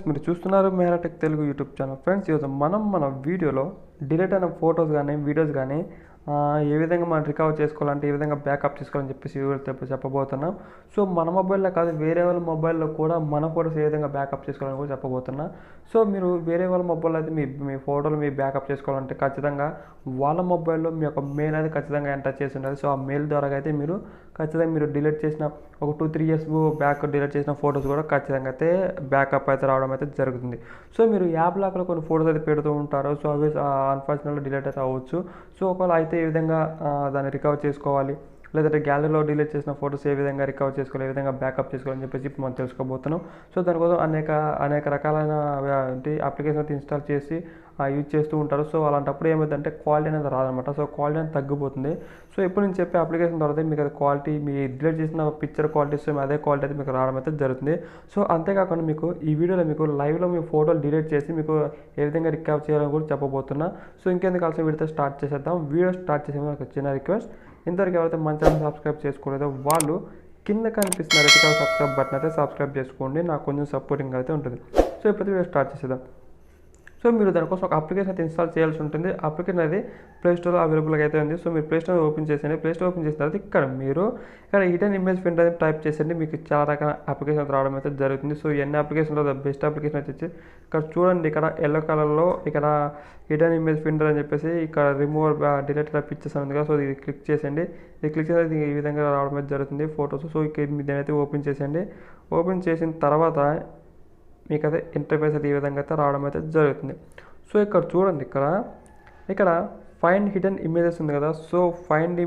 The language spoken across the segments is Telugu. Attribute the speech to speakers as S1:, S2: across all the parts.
S1: మీరు చూస్తున్నారు మేరాటెక్ తెలుగు యూట్యూబ్ ఛానల్. ఫ్రెండ్స్, ఈరోజు మన వీడియోలో డిలీట్ అయిన ఫొటోస్ కానీ వీడియోస్ కానీ ఏ విధంగా మనం రికవర్ చేసుకోవాలంటే ఏ విధంగా బ్యాకప్ చేసుకోవాలని చెప్పేసి చెప్పబోతున్నాం. సో మన మొబైల్లో కాదు, వేరే వాళ్ళ మొబైల్లో కూడా మన ఫోటోస్ ఏ విధంగా బ్యాకప్ చేసుకోవాలని కూడా చెప్పబోతున్నా. సో మీరు వేరే వాళ్ళ మొబైల్లో అయితే మీ ఫోటోలు మీ బ్యాకప్ చేసుకోవాలంటే ఖచ్చితంగా వాళ్ళ మొబైల్లో మీ యొక్క మెయిల్ అనేది ఖచ్చితంగా ఎంటర్ చేసి ఉండాలి. సో ఆ మెయిల్ ద్వారా అయితే మీరు ఖచ్చితంగా మీరు డిలీట్ చేసిన ఒక 2-3 years బ్యాక్ డిలీట్ చేసిన ఫొటోస్ కూడా ఖచ్చితంగా అయితే బ్యాకప్ అయితే రావడం అయితే జరుగుతుంది. సో మీరు యాప్ లాక్లో కొన్ని ఫొటోస్ అయితే పెడుతూ ఉంటారు. సో అవి అన్ఫార్చునేట్గా డిలీట్ అయితే అవ్వచ్చు. సో ఒకవేళ అయితే ఏ విధంగా దాన్ని రికవర్ చేసుకోవాలి, లేదంటే గ్యాలరీలో డిలీట్ చేసిన ఫొటోస్ ఏ విధంగా రికవర్ చేసుకోవాలి, ఏ విధంగా బ్యాకప్ చేసుకోవాలని చెప్పేసి మనం తెలుసుకోబోతున్నాం. సో దానికోసం అనేక రకాలైన అప్లికేషన్ అయితే ఇన్స్టాల్ చేసి యూజ్ చేస్తూ ఉంటారు. సో అలాంటప్పుడు ఏమైందంటే క్వాలిటీ అనేది రాదనమాట. సో క్వాలిటీ అనేది తగ్గిపోతుంది. సో ఇప్పుడు నేను చెప్పే అప్లికేషన్ తర్వాత మీకు అది క్వాలిటీ, మీ డిలీట్ చేసిన పిక్చర్ క్వాలిటీ సేమ్ అదే క్వాలిటీ అయితే మీకు రావడం అయితే జరుగుతుంది. సో అంతేకాకుండా మీకు ఈ వీడియోలో మీకు లైవ్లో మీ ఫోటోలు డిలీట్ చేసి మీకు ఏ విధంగా రికవర్ చేయాలని కూడా చెప్పబోతున్నా. సో ఇంకెందుకు కావాల్సిన వీడియోతో స్టార్ట్ చేసేద్దాం. వీడియో స్టార్ట్ చేసే ఒక చిన్న రిక్వెస్ట్, ఇంతవరకు ఎవరైతే మన ఛానల్ సబ్స్క్రైబ్ చేసుకోలేదో వాళ్ళు కింద కనిపిస్తున్న రెడ్ కలర్ సబ్స్క్రైబ్ బటన్ అయితే సబ్స్క్రైబ్ చేసుకోండి. నాకు కొంచెం సపోర్టింగ్ అయితే ఉంటుంది. సో ఇప్పుడు వీడియో స్టార్ట్ చేసేద్దాం. సో మీరు దానికోసం ఒక అప్లికేషన్ అయితే ఇన్స్టాల్ చేయాల్సి ఉంటుంది. అప్లికేషన్ అనేది ప్లేస్టోర్లో అవైలబుల్గా అయితే ఉంది. సో మీరు ప్లేస్టోర్ ఓపెన్ చేసేయండి. ప్లేస్టోర్ ఓపెన్ చేసిన తర్వాత ఇక్కడ హిడెన్ ఇమేజ్ ఫిల్టర్ అని టైప్ చేసేయండి. మీకు చాలా రకాల అప్లికేషన్ రావడం అయితే జరుగుతుంది. సో ఎన్ని అప్లికేషన్లో బెస్ట్ అప్లికేషన్ అయితే వచ్చి ఇక్కడ చూడండి. ఇక్కడ ఎల్లో కలర్లో ఇక్కడ హిడెన్ ఇమేజ్ ఫిల్టర్ అని చెప్పేసి ఇక్కడ రిమూవ్ డిలీట్ పిక్చర్స్ ఉంది కదా. సో ఇది క్లిక్ చేసేయండి. ఇది క్లిక్ చేసి ఈ విధంగా రావడం అయితే జరుగుతుంది ఫొటోస్. సో దీని అయితే ఓపెన్ చేసేయండి. ఓపెన్ చేసిన తర్వాత మీకు అయితే ఇంటర్ఫేస్ అయితే ఈ విధంగా అయితే రావడం అయితే జరుగుతుంది. సో ఇక్కడ చూడండి, ఇక్కడ ఫైండ్ హిడెన్ ఇమేజెస్ ఉంది కదా. సో ఫైండ్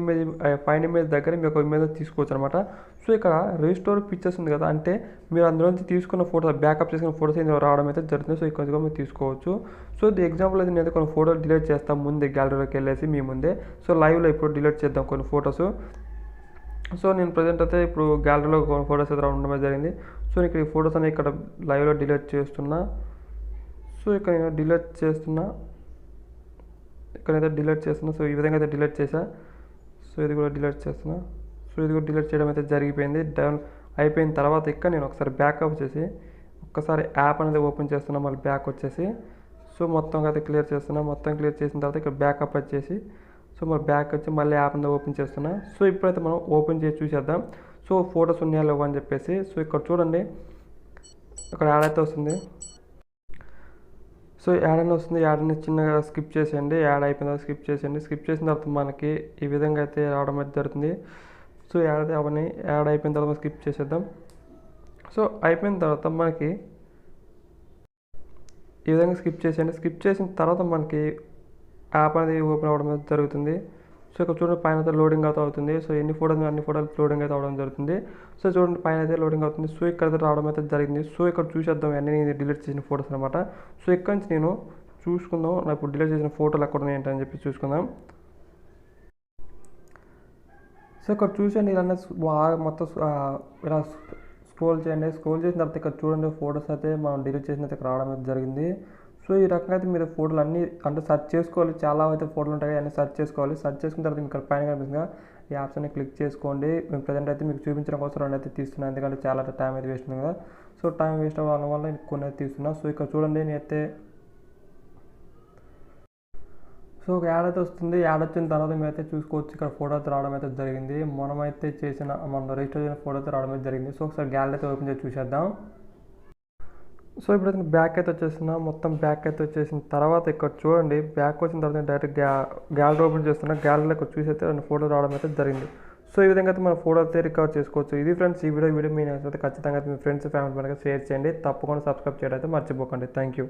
S1: ఇమేజ్ దగ్గర మీకు ఒక ఇమేజ్ తీసుకోవచ్చు అనమాట. సో ఇక్కడ రీస్టోర్ పిక్చర్స్ ఉంది కదా, అంటే మీరు అందులోంచి తీసుకున్న ఫోటోస్, బ్యాకప్ చేసుకున్న ఫోటోస్ ఇందులో రావడం అయితే జరుగుతుంది. సో ఇక్కడ మీరు తీసుకోవచ్చు. సో ది ఎగ్జాంపుల్ అయితే నేను కొన్ని ఫోటోలు డిలీట్ చేస్తాను ముందే గ్యాలరీలోకి వెళ్ళేసి మీ ముందే. సో లైవ్లో ఇప్పుడు డిలీట్ చేద్దాం కొన్ని ఫొటోస్. సో నేను ప్రజెంట్ అయితే ఇప్పుడు గ్యాలరీలో కొన్ని ఫొటోస్ అయితే ఉండడం జరిగింది. సో ఇక్కడ ఈ ఫొటోస్ అనేవి ఇక్కడ లైవ్లో డిలీట్ చేస్తున్నా. సో ఇక్కడ నేను డిలీట్ చేస్తున్నా. ఇక్కడైతే డిలీట్ చేస్తున్నా. సో ఈ విధంగా అయితే డిలీట్ చేసా. సో ఇది కూడా డిలీట్ చేస్తున్నా. సో ఇది కూడా డిలీట్ చేయడం అయితే జరిగిపోయింది. అయిపోయిన తర్వాత ఇక్కడ నేను ఒకసారి బ్యాకప్ చేసి ఒక్కసారి యాప్ అనేది ఓపెన్ చేస్తున్నా. మళ్ళీ బ్యాక్ వచ్చేసి సో మొత్తం అయితే క్లియర్ చేస్తున్నా. మొత్తం క్లియర్ చేసిన తర్వాత ఇక్కడ బ్యాకప్ వచ్చేసి సో మరి బ్యాక్ వచ్చి మళ్ళీ యాప్ అనేది ఓపెన్ చేస్తున్నా. సో ఇప్పుడైతే మనం ఓపెన్ చేసి చూసేద్దాం. సో ఫొటోస్ ఉన్నాయా లేవు అని చెప్పేసి. సో ఇక్కడ చూడండి, ఇక్కడ యాడ్ అయితే వస్తుంది. సో యాడ్ అని వస్తుంది. యాడ్ అని చిన్నగా స్కిప్ చేసేయండి. యాడ్ అయిపోయిన తర్వాత స్కిప్ చేసేయండి. స్కిప్ చేసిన తర్వాత మనకి ఈ విధంగా అయితే రావడం అయితే జరుగుతుంది. సో యాడ్ అయితే అవన్నీ యాడ్ అయిపోయిన తర్వాత స్కిప్ చేసేద్దాం. సో అయిపోయిన తర్వాత మనకి ఈ విధంగా స్కిప్ చేసేయండి. స్కిప్ చేసిన తర్వాత మనకి యాప్ అనేది ఓపెన్ అవ్వడం అయితే జరుగుతుంది. సో ఇక్కడ చూడండి, పైన అయితే లోడింగ్ అయితే అవుతుంది. సో అన్ని ఫోటోలు లోడింగ్ అయితే అవ్వడం జరుగుతుంది. సో చూడండి, పైన అయితే లోడింగ్ అవుతుంది. సో ఇక్కడ అయితే రావడం అయితే జరిగింది. సో ఇక్కడ చూసేద్దాం అన్నీ నేను డిలీట్ చేసిన ఫోటోస్ అనమాట. సో ఇక్కడ నుంచి నేను చూసుకుందాం నాకు ఇప్పుడు డిలీట్ చేసిన ఫోటోలు ఎక్కడ ఉన్నాయి ఏంటని చెప్పి చూసుకుందాం. సో ఇక్కడ చూసండి, ఇలా మొత్తం ఇలా స్క్రోల్ చేయండి. స్క్రోల్ చేసిన తర్వాత ఇక్కడ చూడండి, ఫోటోస్ అయితే మనం డిలీట్ చేసిన అయితే రావడం అయితే జరిగింది. సో ఈ రకంగా అయితే మీరు ఫోటోలు అన్నీ అంటే సెర్చ్ చేసుకోవాలి. చాలా అయితే ఫోటోలు ఉంటాయి, అన్నీ సెర్చ్ చేసుకోవాలి. సెర్చ్ చేసుకున్న తర్వాత మీకు పైన కనిపిస్తుంది ఈ యాప్స్ అన్ని క్లిక్ చేసుకోండి. మేము ప్రజెంట్ అయితే మీకు చూపించడం కోసం 2 అయితే తీస్తున్నాను, ఎందుకంటే చాలా టైం అయితే వేస్ట్ ఉంది కదా. సో టైం వేస్ట్ అవ్వడం వల్ల కొన్ని అయితే తీస్తున్నా. సో ఇక్కడ చూడండి, నేనైతే సో ఒక యాడ్ అయితే వస్తుంది. యాడ్ వచ్చిన తర్వాత మేమైతే చూసుకోవచ్చు, ఇక్కడ ఫోటో అయితే రావడం అయితే జరిగింది. మనం రిజిస్టర్ చేసిన ఫోటో అయితే రావడం అయితే జరిగింది. సో ఒకసారి గ్యాలరీ అయితే ఓపెన్ చేసి చూసేద్దాం. సో ఇప్పుడైతే బ్యాక్ అయితే వచ్చేస్తున్నా. మొత్తం బ్యాక్ అయితే వచ్చేసిన తర్వాత ఇక్కడ చూడండి, బ్యాక్ వచ్చిన తర్వాత డైరెక్ట్ గ్యాలరీ ఓపెన్ చేస్తున్నా. గ్యాలరీలో ఇక్కడ చూసి అయితే 2 ఫోటోలు రావడం అయితే జరిగింది. సో ఈ విధంగా అయితే మన ఫోటో అయితే రికవర్ చేసుకోవచ్చు. ఇది ఫ్రెండ్స్ ఈ వీడియో మీ నచ్చితే ఖచ్చితంగా మీ ఫ్రెండ్స్ ఫ్యామిలీ మెంబర్గా షేర్ చేయండి. తప్పకుండా సబ్స్క్రైబ్ చేయడం అయితే మర్చిపోకండి. Thank you.